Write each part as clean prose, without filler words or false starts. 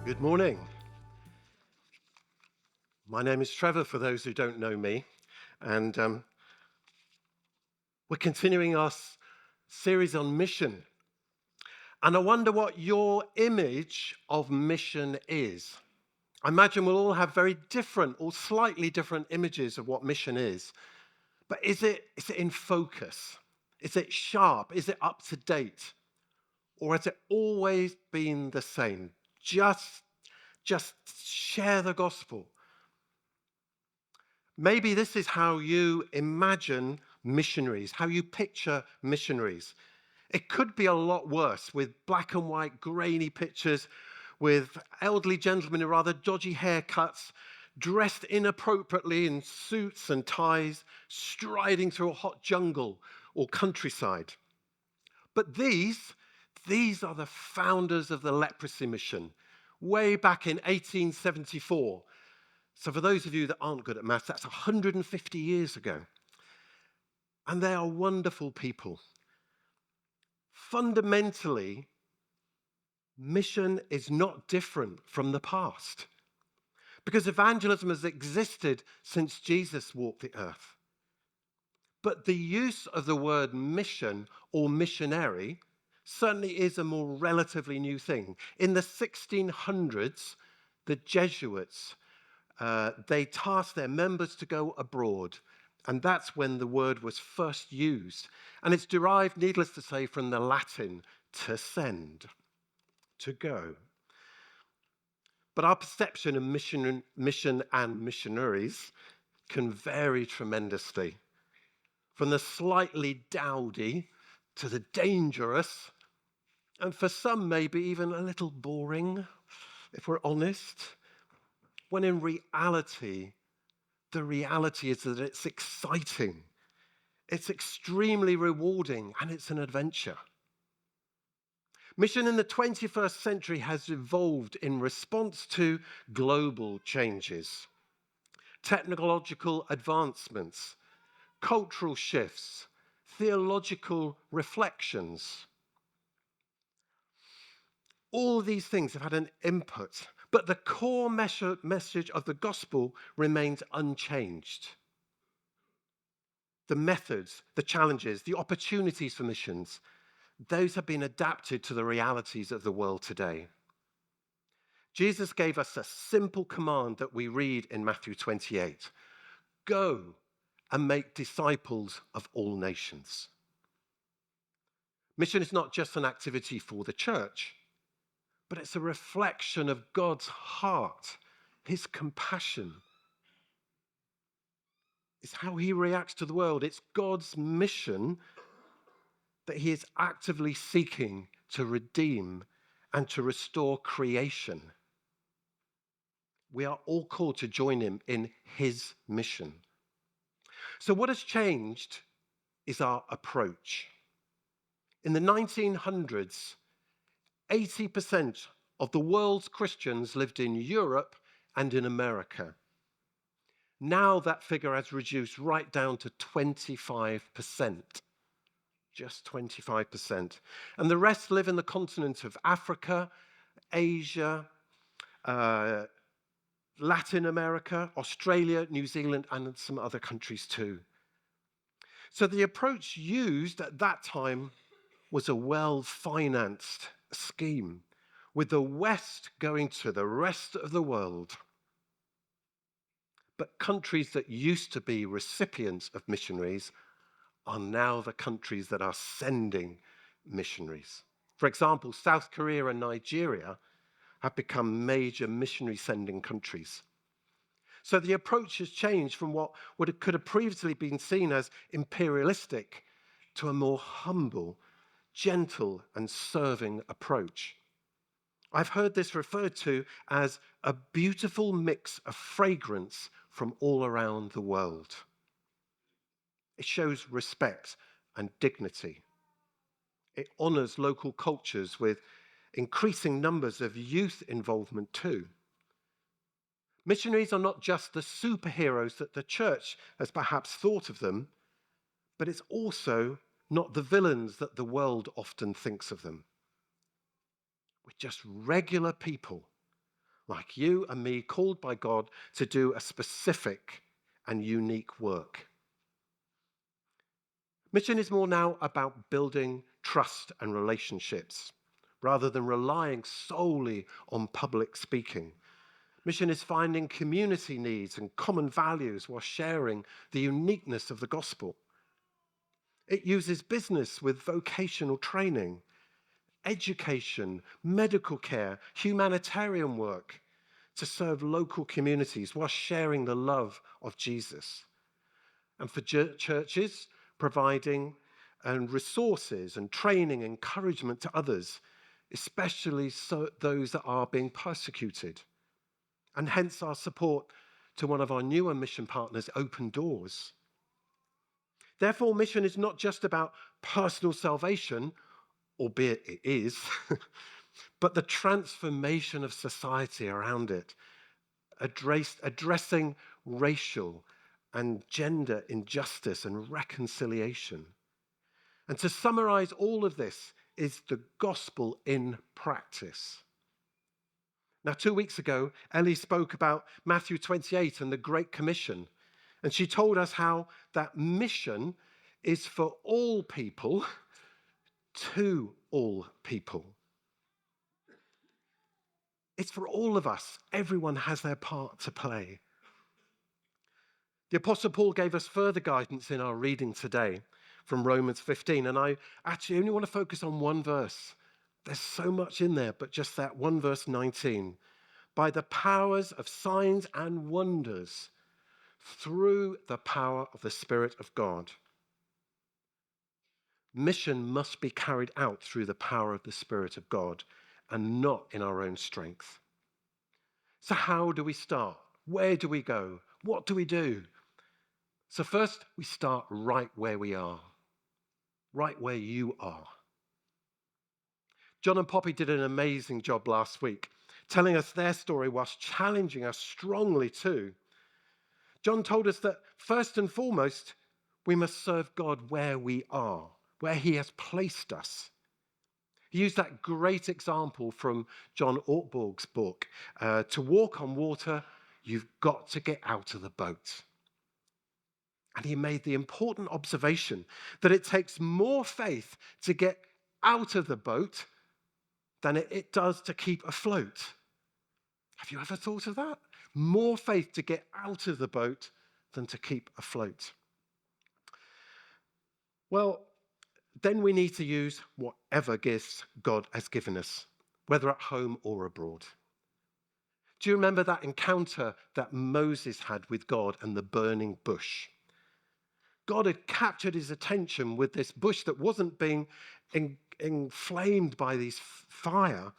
Good morning. My name is Trevor, for those who don't know me, and we're continuing our series on mission. And I wonder what your image of mission is. I imagine we'll all have very different or slightly different images of what mission is. But is it in focus? Is it sharp? Is it up to date? Or has it always been the same? Just share the gospel. Maybe this is how you imagine missionaries, how you picture missionaries. It could be a lot worse, with black and white grainy pictures, with elderly gentlemen in rather dodgy haircuts, dressed inappropriately in suits and ties, striding through a hot jungle or countryside. But these are the founders of the leprosy mission, way back in 1874. So for those of you that aren't good at maths, that's 150 years ago. And they are wonderful people. Fundamentally, mission is not different from the past, because evangelism has existed since Jesus walked the earth. But the use of the word mission or missionary certainly is a more relatively new thing. In the 1600s, the Jesuits they tasked their members to go abroad. And that's when the word was first used. And it's derived, needless to say, from the Latin to send, to go. But our perception of mission and missionaries can vary tremendously. From the slightly dowdy to the dangerous, and for some maybe even a little boring, if we're honest. When in reality, the reality is that it's exciting, it's extremely rewarding, and it's an adventure. Mission in the 21st century has evolved in response to global changes, technological advancements, cultural shifts, theological reflections. All these things have had an input, but the core message of the gospel remains unchanged. The methods, the challenges, the opportunities for missions, those have been adapted to the realities of the world today. Jesus gave us a simple command that we read in Matthew 28. Go and make disciples of all nations. Mission is not just an activity for the church, but it's a reflection of God's heart, his compassion. It's how he reacts to the world. It's God's mission that he is actively seeking to redeem and to restore creation. We are all called to join him in his mission. So what has changed is our approach. In the 1900s, 80% of the world's Christians lived in Europe and in America. Now that figure has reduced right down to 25%. Just 25%. And the rest live in the continent of Africa, Asia, Latin America, Australia, New Zealand, and some other countries too. So the approach used at that time was a well-financed scheme, with the West going to the rest of the world. But countries that used to be recipients of missionaries are now the countries that are sending missionaries. For example, South Korea and Nigeria have become major missionary sending countries. So the approach has changed from what could have previously been seen as imperialistic to a more humble, gentle, and serving approach. I've heard this referred to as a beautiful mix of fragrance from all around the world. It shows respect and dignity. It honors local cultures with increasing numbers of youth involvement too. Missionaries are not just the superheroes that the church has perhaps thought of them, but it's also not the villains that the world often thinks of them. We're just regular people like you and me, called by God to do a specific and unique work. Mission is more now about building trust and relationships rather than relying solely on public speaking. Mission is finding community needs and common values while sharing the uniqueness of the gospel. It uses business with vocational training, education, medical care, humanitarian work to serve local communities while sharing the love of Jesus. And for churches, providing resources and training, encouragement to others, especially those that are being persecuted. And hence our support to one of our newer mission partners, Open Doors. Therefore, mission is not just about personal salvation, albeit it is, but the transformation of society around it, addressing racial and gender injustice and reconciliation. And to summarize all of this is the gospel in practice. Now, 2 weeks ago, Ellie spoke about Matthew 28 and the Great Commission. And she told us how that mission is for all people, to all people. It's for all of us. Everyone has their part to play. The Apostle Paul gave us further guidance in our reading today from Romans 15. And I actually only want to focus on one verse. There's so much in there, but just that one verse 19. By the powers of signs and wonders, through the power of the Spirit of God. Mission must be carried out through the power of the Spirit of God and not in our own strength. So how do we start? Where do we go? What do we do? So first, we start right where we are, right where you are. John and Poppy did an amazing job last week, telling us their story whilst challenging us strongly too. John told us that first and foremost, we must serve God where we are, where he has placed us. He used that great example from John Ortberg's book. To walk on water, you've got to get out of the boat. And he made the important observation that it takes more faith to get out of the boat than it does to keep afloat. Have you ever thought of that? More faith to get out of the boat than to keep afloat. Well, then we need to use whatever gifts God has given us, whether at home or abroad. Do you remember that encounter that Moses had with God and the burning bush? God had captured his attention with this bush that wasn't being inflamed by this fire,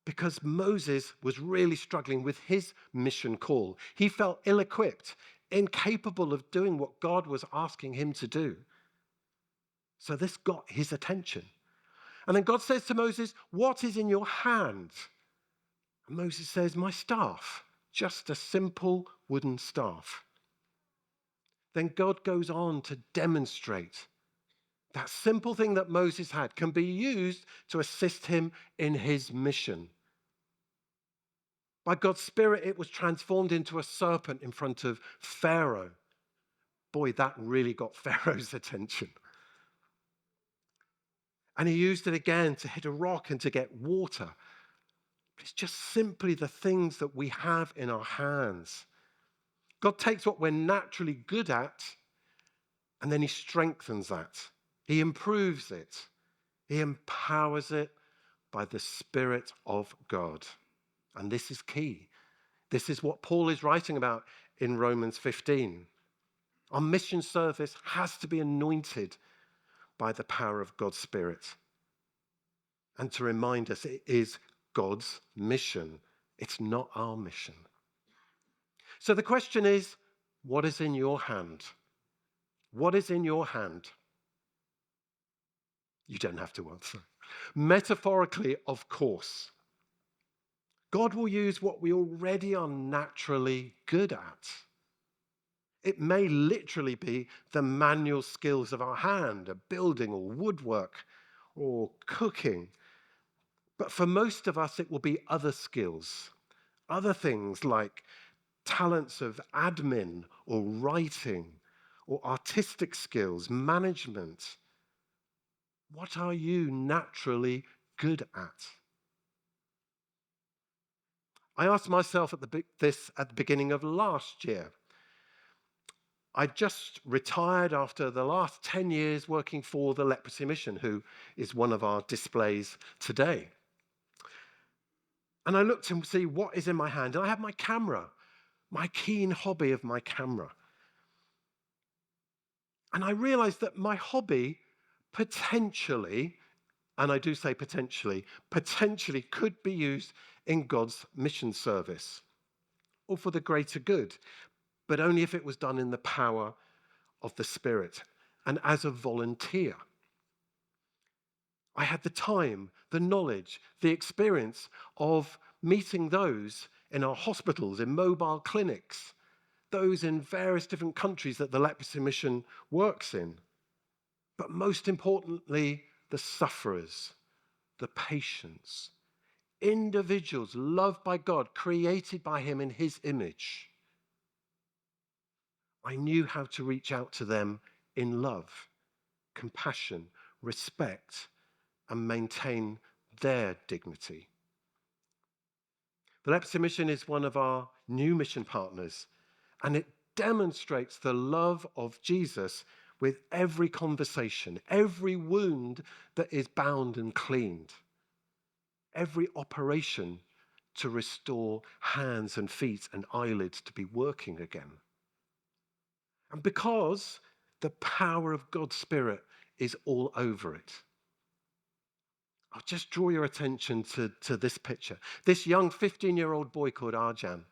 because Moses was really struggling with his mission call. He felt ill-equipped, incapable of doing what God was asking him to do. So this got his attention. And then God says to Moses, "What is in your hand?" And Moses says, "My staff, just a simple wooden staff." Then God goes on to demonstrate that simple thing that Moses had can be used to assist him in his mission. By God's Spirit, it was transformed into a serpent in front of Pharaoh. Boy, that really got Pharaoh's attention. And he used it again to hit a rock and to get water. It's just simply the things that we have in our hands. God takes what we're naturally good at, and then he strengthens that. He improves it. He empowers it by the Spirit of God. And this is key. This is what Paul is writing about in Romans 15. Our mission service has to be anointed by the power of God's Spirit. And to remind us, it is God's mission. It's not our mission. So the question is, what is in your hand? What is in your hand? You don't have to answer. Metaphorically, of course. God will use what we already are naturally good at. It may literally be the manual skills of our hand, a building or woodwork or cooking. But for most of us, it will be other skills, other things like talents of admin or writing or artistic skills, management. What are you naturally good at? I asked myself this at the beginning of last year. I just retired after the last 10 years working for the Leprosy Mission, who is one of our displays today. And I looked to see what is in my hand, and I had my camera, my keen hobby of my camera. And I realized that my hobby potentially, and I do say potentially could be used in God's mission service or for the greater good, but only if it was done in the power of the Spirit and as a volunteer. I had the time, the knowledge, the experience of meeting those in our hospitals, in mobile clinics, those in various different countries that the Leprosy Mission works in. But most importantly, the sufferers, the patients, individuals loved by God, created by Him in His image. I knew how to reach out to them in love, compassion, respect, and maintain their dignity. The Leprosy Mission is one of our new mission partners, and it demonstrates the love of Jesus with every conversation, every wound that is bound and cleaned, every operation to restore hands and feet and eyelids to be working again. And because the power of God's Spirit is all over it, I'll just draw your attention to this picture. This young 15-year-old boy called Arjan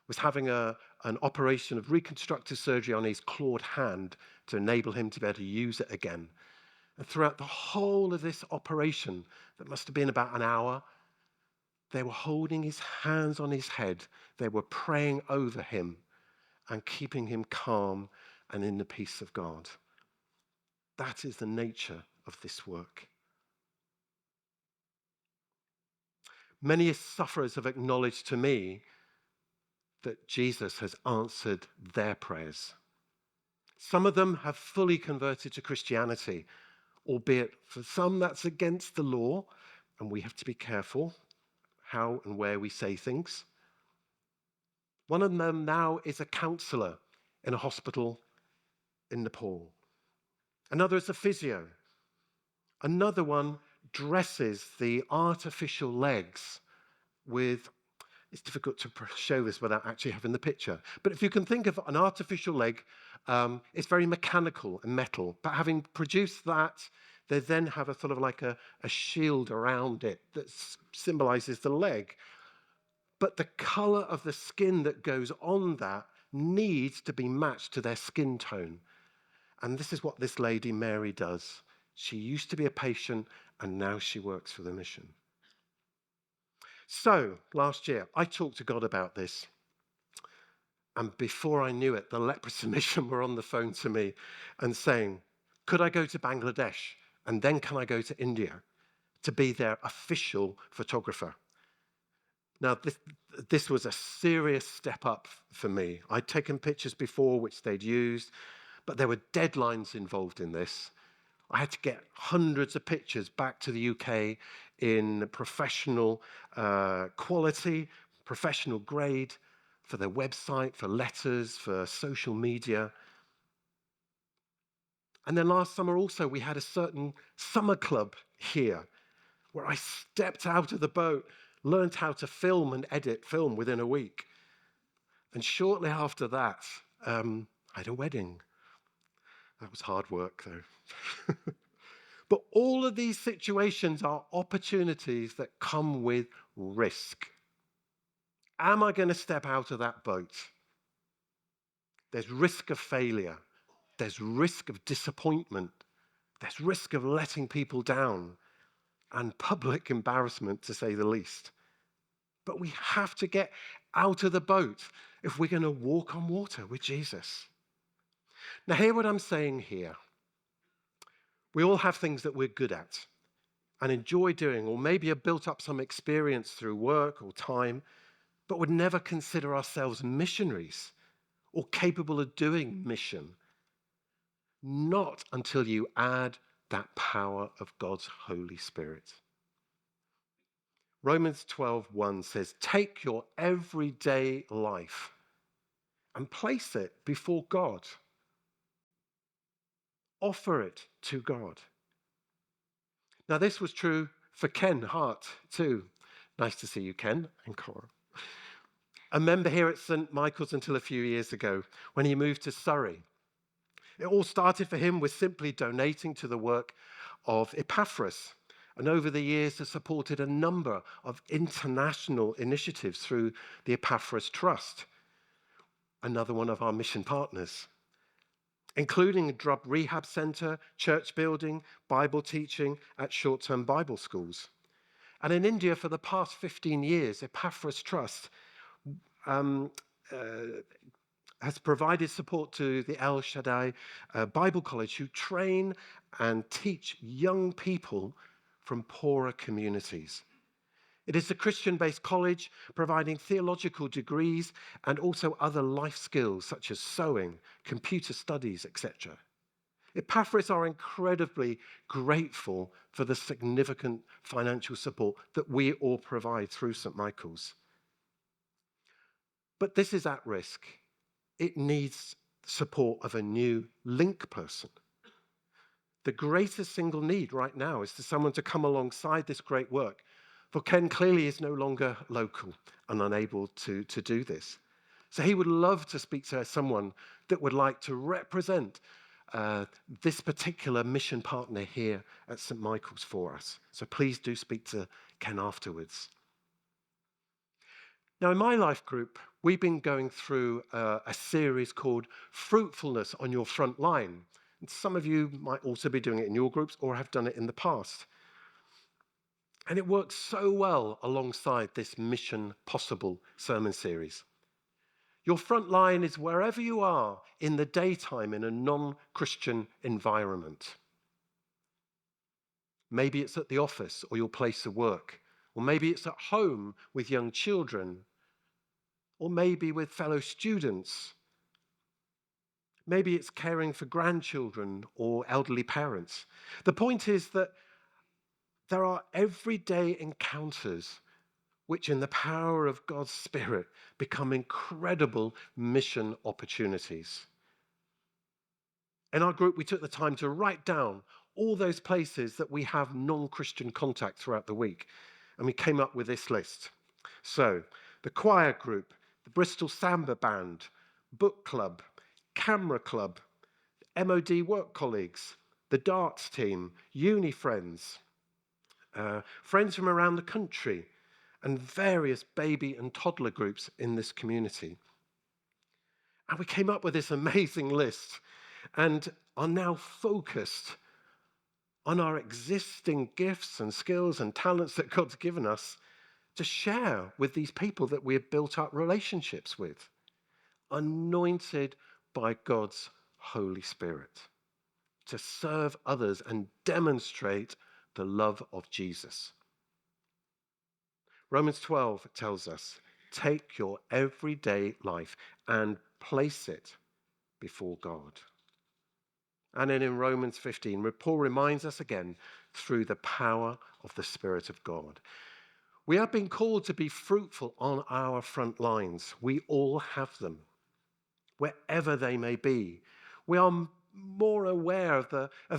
was having an operation of reconstructive surgery on his clawed hand to enable him to be able to use it again. And throughout the whole of this operation, that must have been about an hour, they were holding his hands on his head. They were praying over him and keeping him calm and in the peace of God. That is the nature of this work. Many sufferers have acknowledged to me that Jesus has answered their prayers. Some of them have fully converted to Christianity, albeit for some that's against the law, and we have to be careful how and where we say things. One of them now is a counselor in a hospital in Nepal. Another is a physio. Another one dresses the artificial legs with, it's difficult to show this without actually having the picture, but if you can think of an artificial leg, it's very mechanical and metal, but having produced that, they then have a sort of like a shield around it that symbolizes the leg. But the color of the skin that goes on that needs to be matched to their skin tone. And this is what this lady, Mary, does. She used to be a patient, and now she works for the mission. So, last year, I talked to God about this. And before I knew it, the Leprosy Mission were on the phone to me and saying, could I go to Bangladesh? And then can I go to India to be their official photographer? Now, this was a serious step up for me. I'd taken pictures before, which they'd used, but there were deadlines involved in this. I had to get hundreds of pictures back to the UK in professional quality, professional grade, for their website, for letters, for social media. And then last summer also, we had a certain summer club here where I stepped out of the boat, learned how to film and edit film within a week. And shortly after that, I had a wedding. That was hard work, though. But all of these situations are opportunities that come with risk. Am I going to step out of that boat? There's risk of failure. There's risk of disappointment. There's risk of letting people down and public embarrassment, to say the least. But we have to get out of the boat if we're going to walk on water with Jesus. Now, hear what I'm saying here. We all have things that we're good at. and enjoy doing, or maybe have built up some experience through work or time, but would never consider ourselves missionaries or capable of doing mission. Not until you add that power of God's Holy Spirit. Romans 12:1 says, take your everyday life and place it before God. Offer it to God. Now, this was true for Ken Hart too. Nice to see you, Ken and Cora. A member here at St. Michael's until a few years ago when he moved to Surrey. It all started for him with simply donating to the work of Epaphras, and over the years has supported a number of international initiatives through the Epaphras Trust, another one of our mission partners, including a drug rehab center, church building, Bible teaching at short-term Bible schools. And in India, for the past 15 years, Epaphras Trust has provided support to the El Shaddai Bible College, who train and teach young people from poorer communities. It is a Christian-based college providing theological degrees and also other life skills such as sewing, computer studies, etc. Epaphras are incredibly grateful for the significant financial support that we all provide through St. Michael's. But this is at risk. It needs support of a new link person. The greatest single need right now is for someone to come alongside this great work. For Ken clearly is no longer local and unable to do this. So he would love to speak to someone that would like to represent this particular mission partner here at St. Michael's for us. So please do speak to Ken afterwards. Now, in my life group, we've been going through a series called Fruitfulness on Your Front Line. And some of you might also be doing it in your groups or have done it in the past. And it works so well alongside this Mission Possible sermon series. Your front line is wherever you are in the daytime in a non-Christian environment. Maybe it's at the office or your place of work, or maybe it's at home with young children, or maybe with fellow students. Maybe it's caring for grandchildren or elderly parents. The point is that there are everyday encounters which in the power of God's Spirit become incredible mission opportunities. In our group, we took the time to write down all those places that we have non-Christian contact throughout the week, and we came up with this list. So, the choir group, the Bristol Samba Band, book club, camera club, MOD work colleagues, the darts team, uni friends, friends from around the country, and various baby and toddler groups in this community. And we came up with this amazing list and are now focused on our existing gifts and skills and talents that God's given us to share with these people that we have built up relationships with, anointed by God's Holy Spirit, to serve others and demonstrate the love of Jesus. Romans 12 tells us, take your everyday life and place it before God. And then in Romans 15, Paul reminds us again through the power of the Spirit of God. We have been called to be fruitful on our front lines. We all have them, wherever they may be. We are more aware of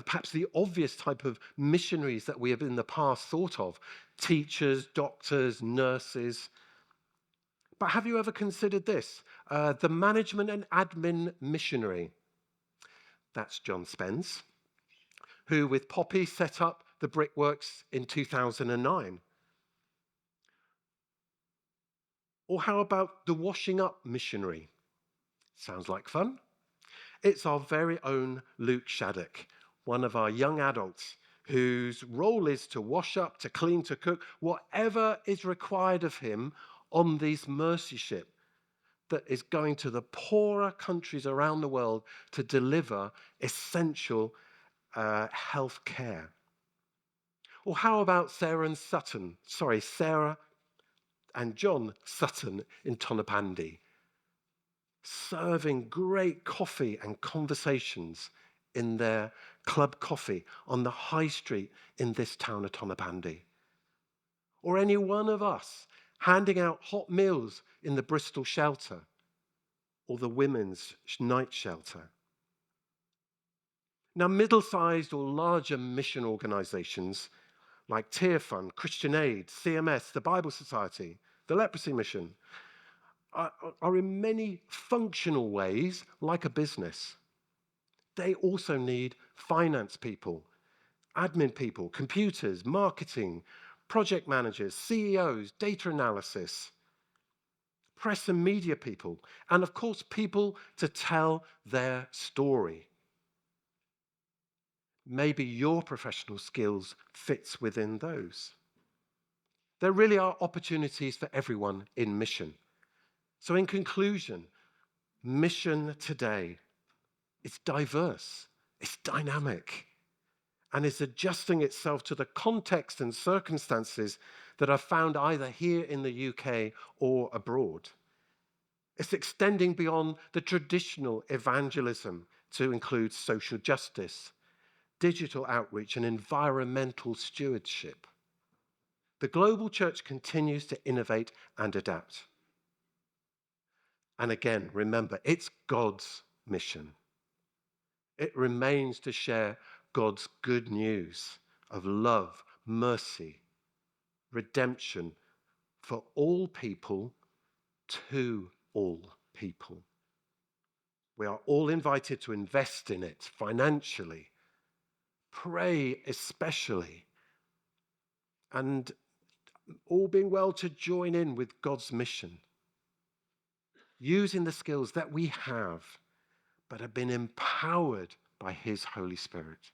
perhaps the obvious type of missionaries that we have in the past thought of, teachers, doctors, nurses. But have you ever considered this? The management and admin missionary. That's John Spence, who with Poppy set up the Brickworks in 2009. Or how about the washing up missionary? Sounds like fun. It's our very own Luke Shattuck, one of our young adults whose role is to wash up, to clean, to cook, whatever is required of him on this mercy ship that is going to the poorer countries around the world to deliver essential health care. Or how about Sarah and John Sutton in Tonopandi, serving great coffee and conversations in their club coffee on the high street in this town of Tonopandi? Or any one of us handing out hot meals in the Bristol shelter or the women's night shelter? Now, middle-sized or larger mission organizations like Tear Fund, Christian Aid, CMS, the Bible Society, the Leprosy Mission, are in many functional ways like a business. They also need finance people, admin people, computers, marketing, project managers, CEOs, data analysis, press and media people, and of course, people to tell their story. Maybe your professional skills fits within those. There really are opportunities for everyone in mission. So in conclusion, mission today is diverse, it's dynamic, and is adjusting itself to the context and circumstances that are found either here in the UK or abroad. It's extending beyond the traditional evangelism to include social justice, digital outreach, and environmental stewardship. The global church continues to innovate and adapt. And again, remember, it's God's mission. It remains to share God's good news of love, mercy, redemption for all people, to all people. We are all invited to invest in it financially, pray especially, and all being well to join in with God's mission, using the skills that we have but have been empowered by his Holy Spirit.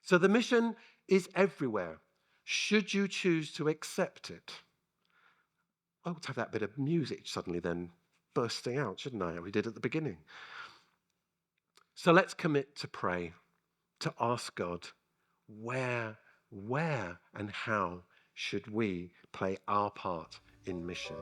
So the mission is everywhere, should you choose to accept it. I ought to have that bit of music suddenly then bursting out, shouldn't I? We did at the beginning. So let's commit to pray, to ask God, where and how should we play our part in mission?